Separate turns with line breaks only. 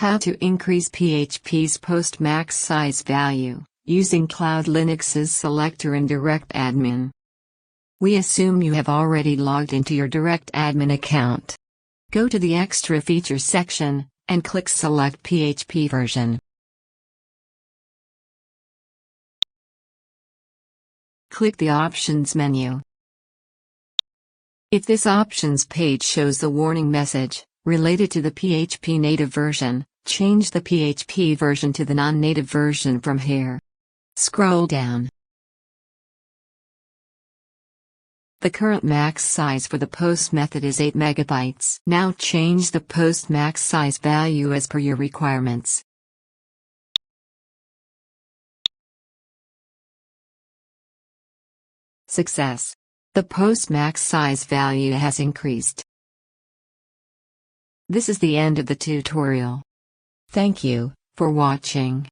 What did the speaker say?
How to increase PHP's post max size value, using CloudLinux's Selector and DirectAdmin. We assume you have already logged into your DirectAdmin account. Go to the Extra Features section, and click Select PHP version. Click the Options menu. If this Options page shows the warning message, related to the PHP native version, change the PHP version to the non-native version from here. Scroll down. The current max size for the post method is 8 MB. Now change the post max size value as per your requirements. Success! The post max size value has increased. This is the end of the tutorial. Thank you for watching.